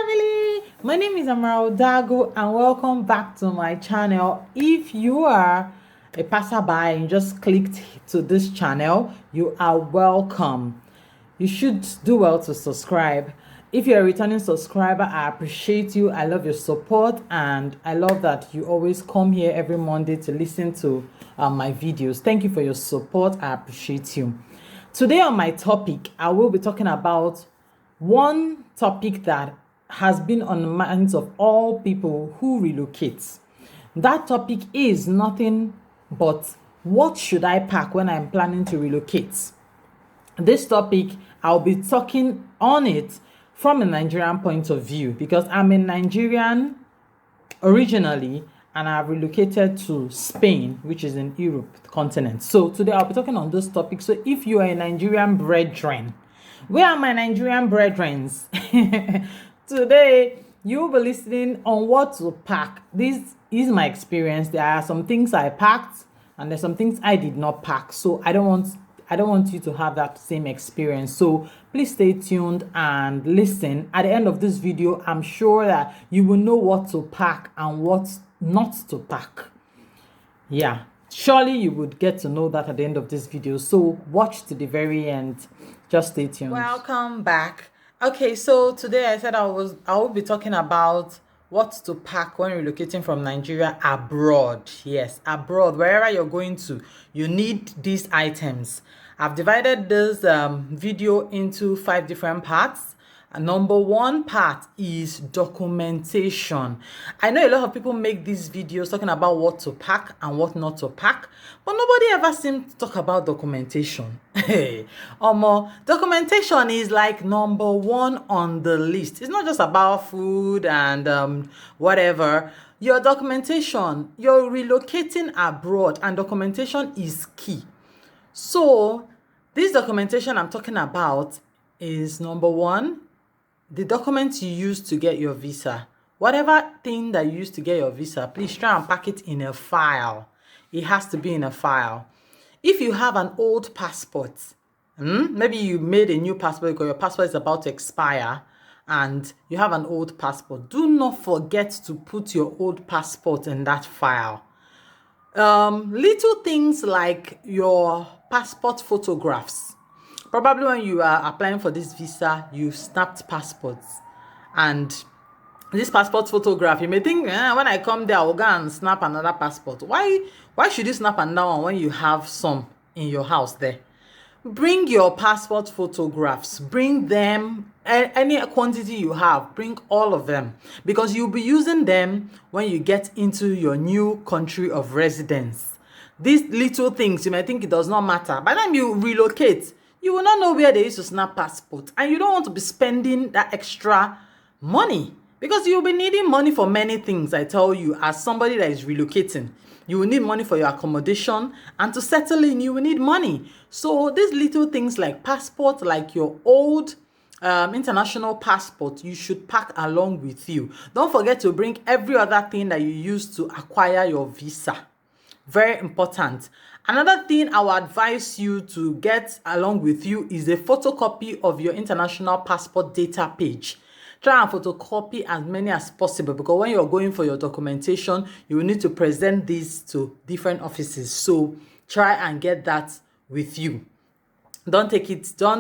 family, my name is Amaral Dago and welcome back to my channel. If you are a passerby and just clicked to this channel, you are welcome. You should do well to subscribe. If you're a returning subscriber, I appreciate you. I love your support and I love that you always come here every Monday to listen to my videos. Thank you for your support. I appreciate you. Today on my topic, I will be talking about one topic that has been on the minds of all people who relocate. That topic is nothing but what should I pack when I'm planning to relocate? This topic, I'll be talking on it from a Nigerian point of view because I'm a Nigerian originally and I've relocated to Spain, which is in Europe, the continent. So today I'll be talking on this topic. So if you are a Nigerian brethren, where are my Nigerian brethrens? Today, you'll be listening on what to pack. This is my experience. There are some things I packed and there's some things I did not pack. So I don't want you to have that same experience. So please stay tuned and listen. At the end of this video, I'm sure that you will know what to pack and what not to pack. Yeah, surely you would get to know that at the end of this video. So watch to the very end. Just stay tuned. Welcome back. Okay, so today I said I will be talking about what to pack when relocating from Nigeria abroad. Yes, abroad, wherever you're going to, you need these items. I've divided this video into 5 different parts. Number 1 part is documentation. I know a lot of people make these videos talking about what to pack and what not to pack, but nobody ever seems to talk about documentation. Hey, documentation is like number 1 on the list. It's not just about food and whatever. Your documentation, you're relocating abroad and documentation is key. So this documentation I'm talking about is number 1, the documents you use to get your visa. Whatever thing that you use to get your visa, please try and pack it in a file. It has to be in a file. If you have an old passport, maybe you made a new passport because your passport is about to expire and you have an old passport, do not forget to put your old passport in that file. Little things like your passport photographs. Probably when you are applying for this visa, you snapped passports. And this passport photograph, you may think, when I come there, I'll go and snap another passport. Why should you snap another one when you have some in your house there? Bring your passport photographs. Bring them, any quantity you have, bring all of them. Because you'll be using them when you get into your new country of residence. These little things, you may think it does not matter. By the time you relocate, you will not know where they used to snap passport. And you don't want to be spending that extra money. Because you'll be needing money for many things, I tell you, as somebody that is relocating. You will need money for your accommodation. And to settle in, you will need money. So these little things like passport, like your old international passport, you should pack along with you. Don't forget to bring every other thing that you use to acquire your visa. Very important. Another thing I would advise you to get along with you is a photocopy of your international passport data page. Try and photocopy as many as possible because when you're going for your documentation, you will need to present this to different offices. So try and get that with you. Don't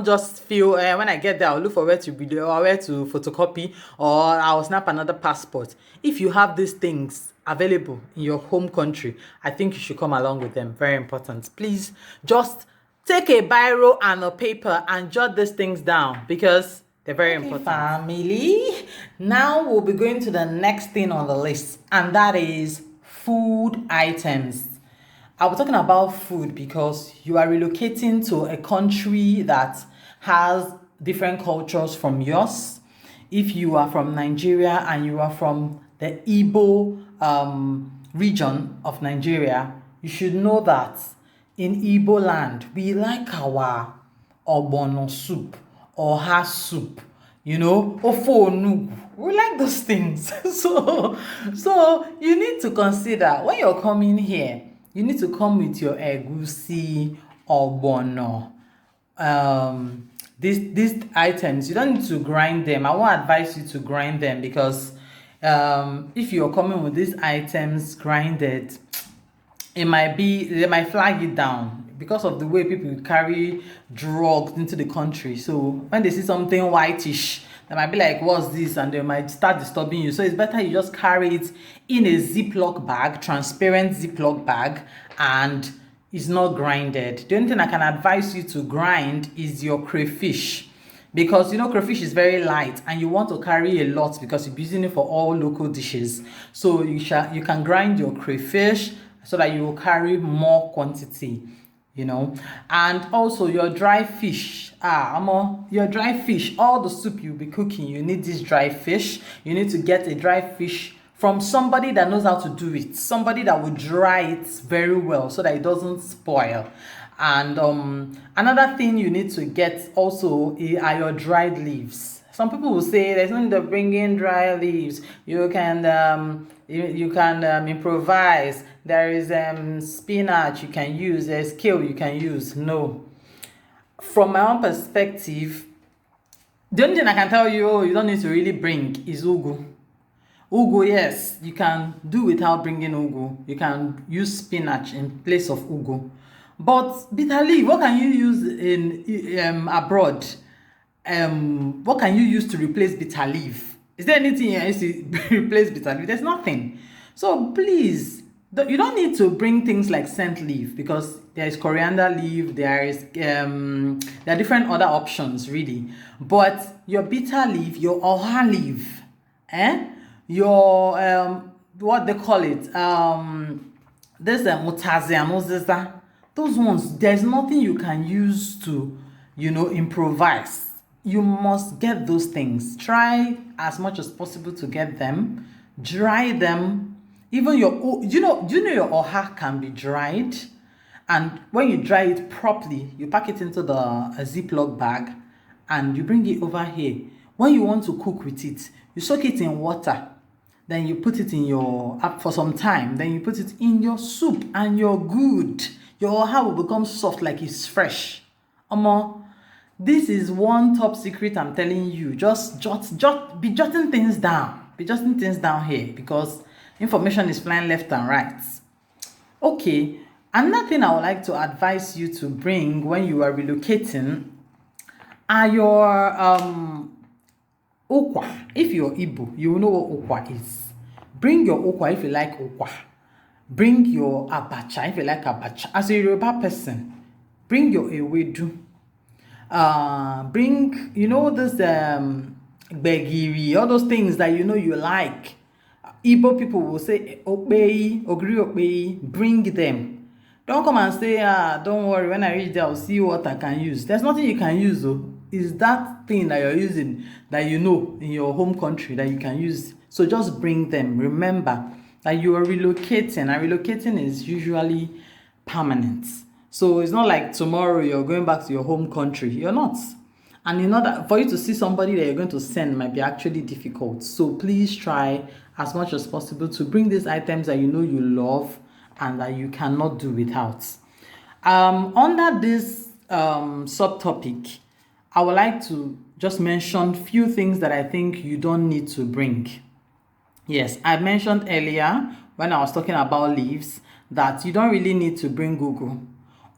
just feel when I get there, I'll look for where to be or where to photocopy or I'll snap another passport. If you have these things available in your home country, I think you should come along with them. Very important. Please just take a biro and a paper and jot these things down because they're very important. Family, now we'll be going to the next thing on the list, and that is food items. I'll be talking about food because you are relocating to a country that has different cultures from yours. If you are from Nigeria and you are from the Igbo region of Nigeria, you should know that in Igbo land, we like our Ogbono soup or ha soup, ofo onugu. We like those things. So you need to consider when you're coming here, you need to come with your Egusi, Ogbono, these items, you don't need to grind them. I won't advise you to grind them because if you're coming with these items grinded, they might flag it down because of the way people carry drugs into the country. So when they see something whitish, they might be like, what's this? And they might start disturbing you. So it's better you just carry it in a Ziploc bag, transparent Ziploc bag, and it's not grinded. The only thing I can advise you to grind is your crayfish, because you know crayfish is very light and you want to carry a lot because you're using it for all local dishes. So you can grind your crayfish so that you will carry more quantity, you know. And also your dry fish, your dry fish, all the soup you'll be cooking, you need this dry fish. You need to get a dry fish from somebody that knows how to do it, somebody that will dry it very well so that it doesn't spoil. And another thing you need to get also are your dried leaves. Some people will say there's no need to bring in dry leaves. You can improvise. There is spinach you can use. There's kale you can use. No, from my own perspective, the only thing I can tell you, you don't need to really bring is ugu. Ugu, yes, you can do without bringing ugu. You can use spinach in place of ugu. But bitter leaf, what can you use in abroad? What can you use to replace bitter leaf? Is there anything you use to replace bitter leaf? There's nothing. So please, you don't need to bring things like scent leaf, because there is coriander leaf, there are different other options really. But your bitter leaf, your oha leaf, your what they call it, this mutazian, those ones, there's nothing you can use to, you know, improvise. You must get those things. Try as much as possible to get them. Dry them. Even your, you know your oha can be dried. And when you dry it properly, you pack it into a Ziploc bag and you bring it over here. When you want to cook with it, you soak it in water. Then you put it in your, for some time. Then you put it in your soup and you're good. Your oha will become soft like it's fresh. This is one top secret I'm telling you. Just be jotting things down. Be jotting things down here because information is flying left and right. Okay, another thing I would like to advise you to bring when you are relocating are your okwa. If you're Igbo, you will know what okwa is. Bring your okwa if you like okwa. Bring your abacha if you like abacha. As a Yoruba person, bring your Ewedu. Bring, you know, this begiri, all those things that you know you like. Igbo people will say ogriri, ogriri. Bring them. Don't come and say, don't worry, when I reach there I'll see what I can use. There's nothing you can use though. It's that thing that you're using that you know in your home country that you can use. So just bring them. Remember that you are relocating, and relocating is usually permanent. So it's not like tomorrow you're going back to your home country. You're not. And you know that for you to see somebody that you're going to send might be actually difficult. So please try as much as possible to bring these items that you know you love and that you cannot do without. Under this subtopic, I would like to just mention few things that I think you don't need to bring. Yes, I mentioned earlier when I was talking about leaves that you don't really need to bring ugu.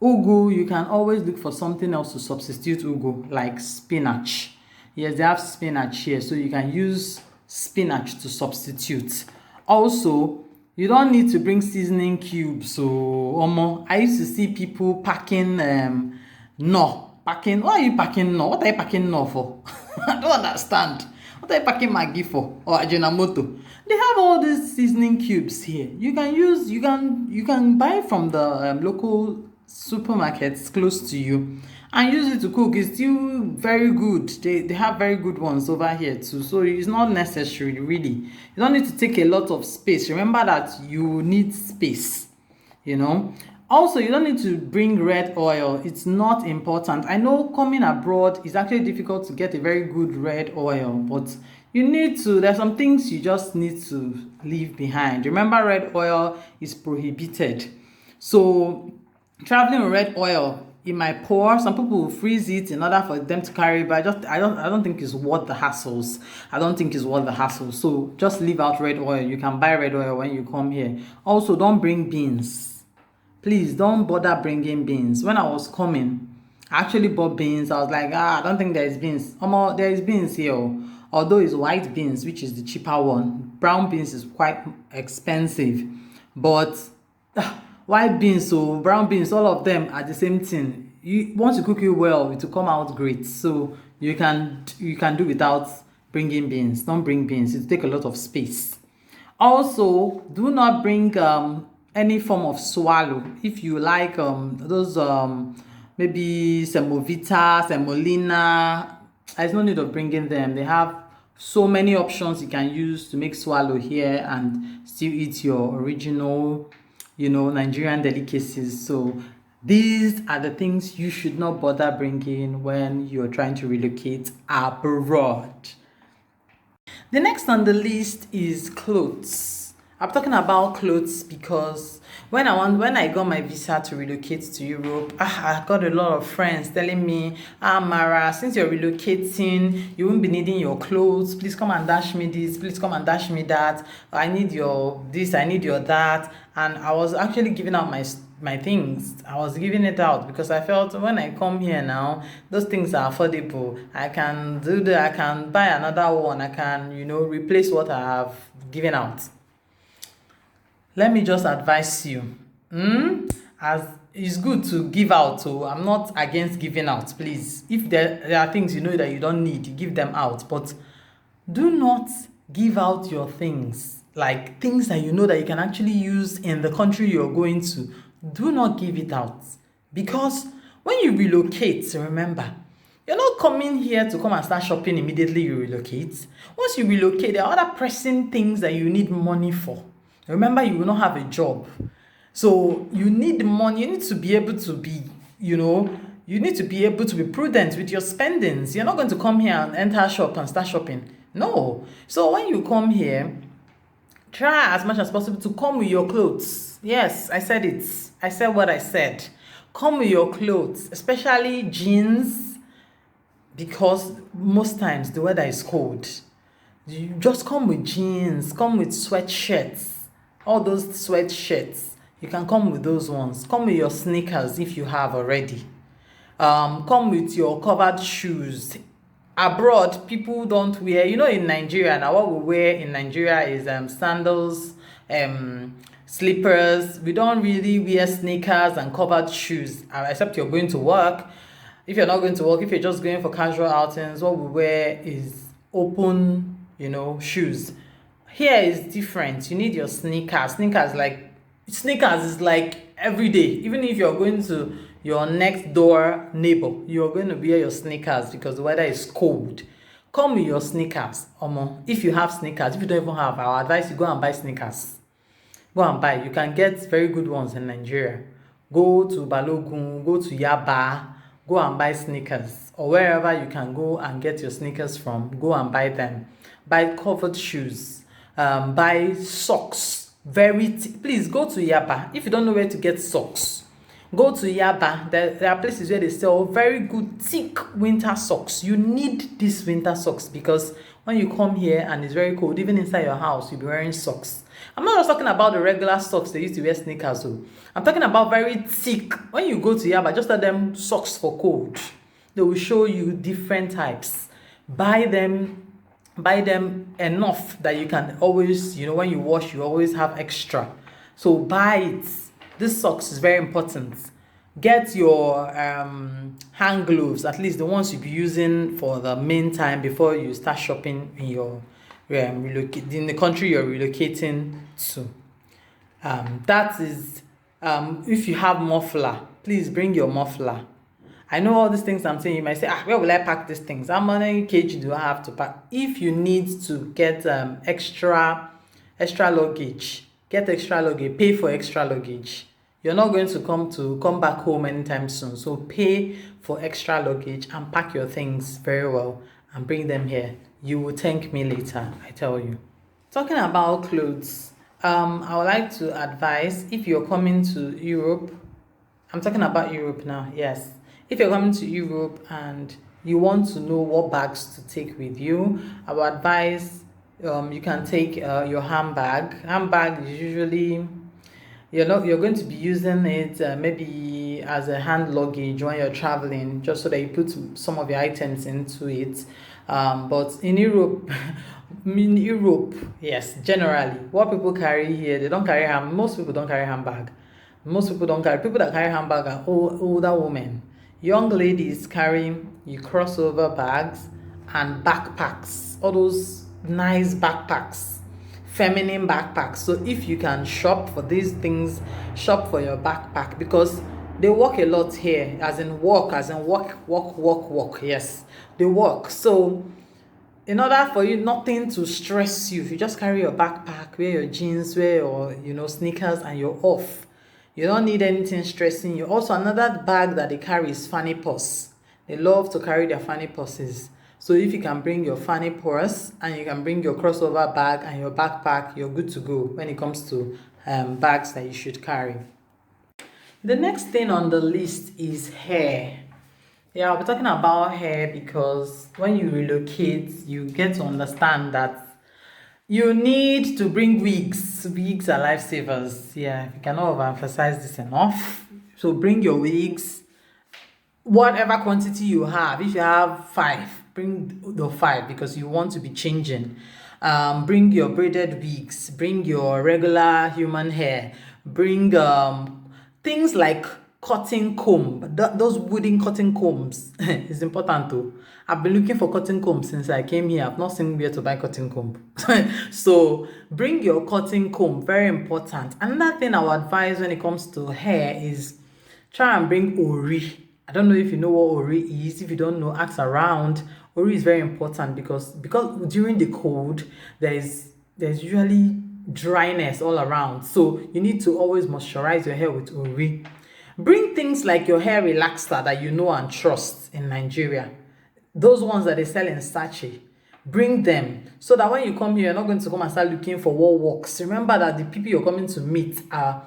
Ugu, you can always look for something else to substitute ugu, like spinach. Yes, they have spinach here, so you can use spinach to substitute. Also, you don't need to bring seasoning cubes. So, I used to see people packing packing. Why are you packing no? What are you packing no for? I don't understand. What are you packing maggi for? Or ajinomoto? They have all these seasoning cubes here. You can buy from the local supermarkets close to you and use it to cook. It's still very good. They have very good ones over here too. So it's not necessary really. You don't need to take a lot of space. Remember that you need space, you know. Also, you don't need to bring red oil. It's not important. I know coming abroad is actually difficult to get a very good red oil, but you need to, there's some things you just need to leave behind. Remember, red oil is prohibited. So traveling with red oil it might pour. Some people will freeze it in order for them to carry, but I don't think it's worth the hassles. I don't think it's worth the hassle. So just leave out red oil. You can buy red oil when you come here. Also, don't bring beans. Please don't bother bringing beans. When I was coming, I actually bought beans. I was like, I don't think there is beans. There is beans here. Although it's white beans, which is the cheaper one. Brown beans is quite expensive. But white beans, so brown beans, all of them are the same thing. Once you cook it well, it will come out great. So you can do without bringing beans. Don't bring beans. It will take a lot of space. Also, do not bring any form of swallow. If you like those maybe semovita, semolina, there's no need of bringing them. They have so many options you can use to make swallow here and still eat your original, Nigerian delicacies. So these are the things you should not bother bringing when you're trying to relocate abroad. The next on the list is clothes. I'm talking about clothes because when I got my visa to relocate to Europe, I got a lot of friends telling me, Mara, since you're relocating, you won't be needing your clothes. Please come and dash me this. Please come and dash me that. I need your this. I need your that. And I was actually giving out my things. I was giving it out because I felt when I come here now, those things are affordable. I can do that. I can buy another one. I can, replace what I have given out. Let me just advise you. As it's good to give out, so I'm not against giving out, please. If there are things that you don't need, you give them out. But do not give out your things, like things that that you can actually use in the country you're going to. Do not give it out. Because when you relocate, remember, you're not coming here to come and start shopping immediately you relocate. Once you relocate, there are other pressing things that you need money for. Remember, you will not have a job. So you need money. You need to be able to be, you need to be able to be prudent with your spendings. You're not going to come here and enter a shop and start shopping. No. So when you come here, try as much as possible to come with your clothes. Yes, I said it. I said what I said. Come with your clothes, especially jeans, because most times the weather is cold. You just come with jeans, come with sweatshirts. All those sweatshirts, you can come with those ones. Come with your sneakers if you have already. Come with your covered shoes. Abroad, people don't wear, in Nigeria, now what we wear in Nigeria is sandals, slippers. We don't really wear sneakers and covered shoes, except you're going to work. If you're not going to work, if you're just going for casual outings, what we wear is open, shoes. Here is different. You need your sneakers. Sneakers is like every day. Even if you're going to your next door neighbor, you're going to wear your sneakers because the weather is cold. Come with your sneakers. If you have sneakers, if you don't even have, I would advise you go and buy sneakers. Go and buy. You can get very good ones in Nigeria. Go to Balogun, go to Yaba, go and buy sneakers. Or wherever you can go and get your sneakers from, go and buy them. Buy covered shoes. Buy socks. Please go to Yaba. If you don't know where to get socks, go to Yaba. There are places where they sell very good thick winter socks. You need these winter socks because when you come here and it's very cold, even inside your house, you'll be wearing socks. I'm not just talking about the regular socks they used to wear sneakers. I'm talking about very thick. When you go to Yaba, just tell them socks for cold. They will show you different types. Buy them enough that you can always, when you wash, you always have extra. So buy it. This socks is very important. Get your hand gloves, at least the ones you'll be using for the main time before you start shopping in your in the country you're relocating to. That is, if you have muffler, please bring your muffler. I know all these things I'm saying, you might say, where will I pack these things? How many kg do I have to pack? If you need to get extra luggage, get extra luggage, pay for extra luggage. You're not going to come back home anytime soon. So pay for extra luggage and pack your things very well and bring them here. You will thank me later, I tell you. Talking about clothes, I would like to advise, if you're coming to Europe, I'm talking about Europe now, yes. If you're coming to Europe and you want to know what bags to take with you, I would advise you can take your handbag. Handbag is usually you're going to be using it maybe as a hand luggage when you're traveling, just so that you put some of your items into it. But in Europe, in Europe, yes, generally, what people carry here, they don't carry most people don't carry handbag. Most people don't carry. People that carry handbag are older women. Young ladies carry you crossover bags and backpacks, all those nice backpacks, feminine backpacks. So if you can shop for these things, shop for your backpack, because they work a lot here, as in walk, walk. Yes, they work. So in order for you nothing to stress you, if you just carry your backpack, wear your jeans, wear your sneakers, and you're off. You don't need anything stressing you. Also, another bag that they carry is fanny purse. They love to carry their fanny purses. So if you can bring your fanny purse and you can bring your crossover bag and your backpack, you're good to go when it comes to bags that you should carry. The next thing on the list is hair. Yeah, I'll be talking about hair because when you relocate, you get to understand that you need to bring wigs. Wigs are lifesavers. Yeah, you cannot overemphasize this enough. So bring your wigs, whatever quantity you have. If you have 5, bring the 5 because you want to be changing. Bring your braided wigs, bring your regular human hair, bring things like cotton comb. Those wooden cotton combs is important too. I've been looking for cotton comb since I came here. I've not seen where to buy cotton comb. So bring your cotton comb, very important. Another thing I would advise when it comes to hair is try and bring ori. I don't know if you know what ori is. If you don't know, ask around. Ori is very important because during the cold there's usually dryness all around. So you need to always moisturize your hair with ori. Bring things like your hair relaxer that you know and trust in Nigeria. Those ones that they sell in sachet. Bring them so that when you come here, you're not going to come and start looking for what works. Remember that the people you're coming to meet are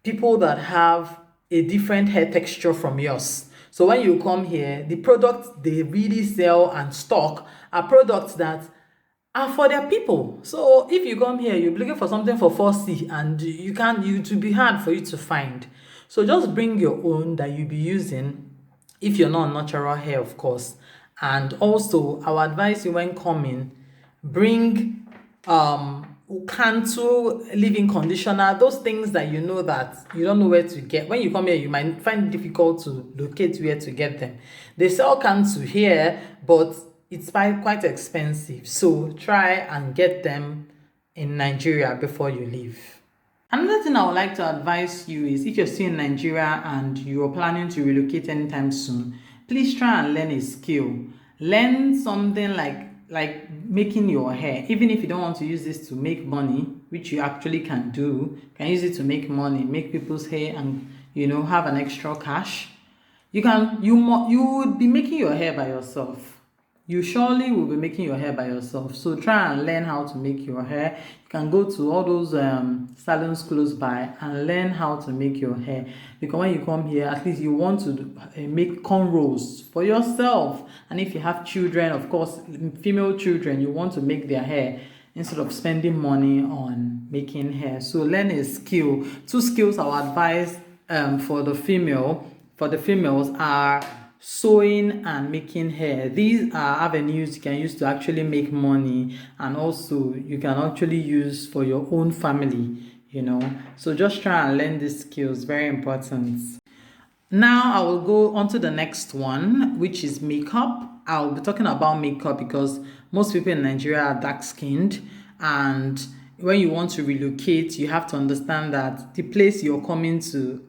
people that have a different hair texture from yours. So when you come here, the products they really sell and stock are products that are for their people. So if you come here, you're looking for something for 4C and it will be hard for you to find. So just bring your own that you'll be using if you're not natural hair, of course. And also, I would advise you when coming, bring Cantu leave-in conditioner, those things that you know that you don't know where to get. When you come here, you might find it difficult to locate where to get them. They sell Cantu here, but it's quite expensive. So try and get them in Nigeria before you leave. Another thing I would like to advise you is if you're still in Nigeria and you're planning to relocate anytime soon, please try and learn a skill. Learn something like making your hair. Even if you don't want to use this to make money, which you actually can do, you can use it to make money, make people's hair and have an extra cash. You would be making your hair by yourself. You surely will be making your hair by yourself. So try and learn how to make your hair. You can go to all those salons close by and learn how to make your hair. Because when you come here, at least you want to make cornrows for yourself. And if you have children, of course, female children, you want to make their hair instead of spending money on making hair. So learn a skill. 2 skills I would advise for the females are sewing and making hair. These are avenues you can use to actually make money, and also you can actually use for your own family, So just try and learn these skills, very important. Now I will go on to the next one, which is makeup. I'll be talking about makeup because most people in Nigeria are dark-skinned, and when you want to relocate, you have to understand that the place you're coming to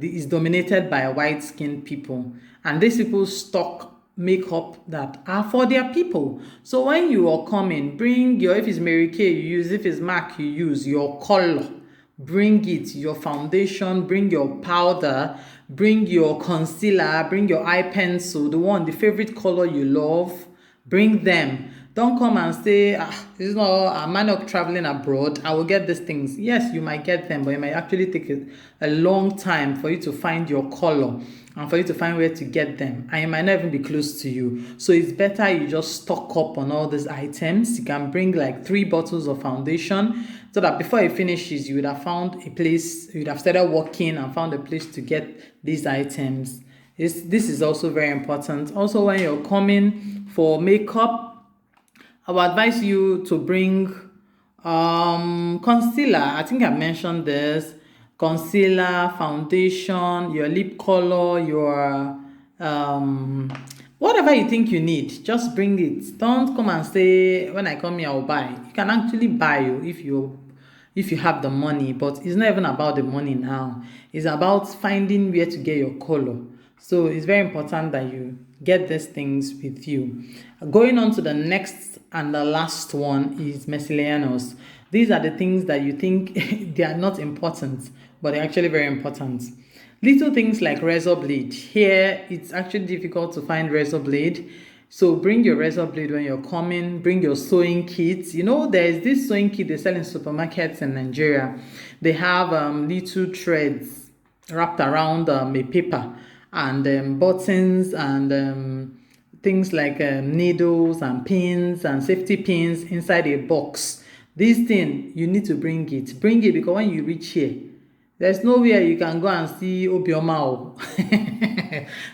is dominated by white-skinned people. And these people stock makeup that are for their people. So when you are coming, bring if it's Mary Kay you use, if it's MAC you use, your color. Bring it, your foundation, bring your powder, bring your concealer, bring your eye pencil, the favorite color you love. Bring them. Don't come and say, am I not traveling abroad? I will get these things. Yes, you might get them, but it might actually take a long time for you to find your color. and for you to find where to get them, and it might not even be close to you. So it's better you just stock up on all these items. You can bring like 3 bottles of foundation, so that before it finishes, you would have found a place, you would have started working and found a place to get these items. This is also very important. Also, when you're coming for makeup, I would advise you to bring concealer. I think I mentioned this. Concealer, foundation, your lip color, your whatever you think you need, just bring it. Don't come and say, when I come here I'll buy. You can actually buy if you have the money, but it's not even about the money now. It's about finding where to get your color. So it's very important that you get these things with you. Going on to the next and the last one is miscellaneous. These are the things that you think they are not important, but they're actually very important. Little things like razor blade. Here, it's actually difficult to find razor blade. So bring your razor blade when you're coming. Bring your sewing kits. You know, there's this sewing kit they sell in supermarkets in Nigeria. They have little threads wrapped around a paper, and buttons, and things like needles and pins and safety pins inside a box. This thing, you need to bring it. Bring it, because when you reach here, there's nowhere you can go and see Obioma.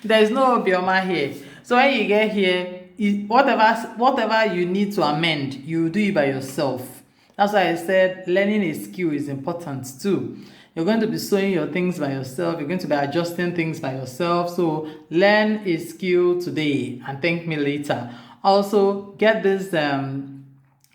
There's no Obioma here. So when you get here, whatever you need to amend, you do it by yourself. That's why I said learning a skill is important too. You're going to be sewing your things by yourself. You're going to be adjusting things by yourself. So learn a skill today and thank me later. Also, get these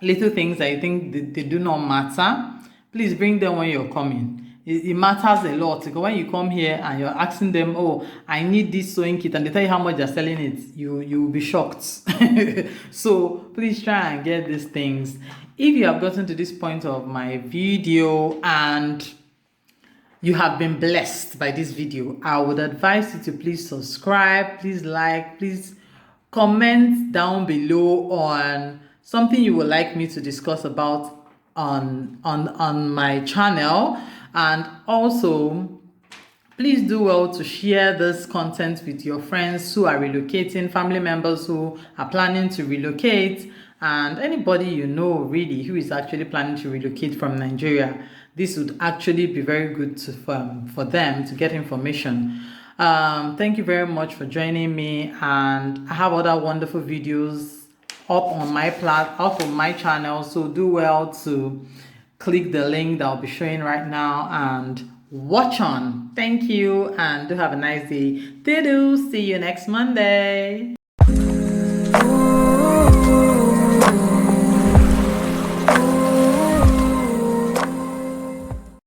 little things that you think they do not matter. Please bring them when you're coming. It matters a lot, because when you come here and you're asking them, oh, I need this sewing kit, and they tell you how much they're selling it, you will be shocked. So please try and get these things. If you have gotten to this point of my video and you have been blessed by this video, I would advise you to please subscribe, please like, please comment down below on something you would like me to discuss about on my channel. And also, please do well to share this content with your friends who are relocating, family members who are planning to relocate, and anybody you know really who is actually planning to relocate from Nigeria. This would actually be very good for them to get information. Thank you very much for joining me, and I have other wonderful videos up on my channel, so do well to click the link that I'll be showing right now and watch on. Thank you, and do have a nice day. See you next Monday.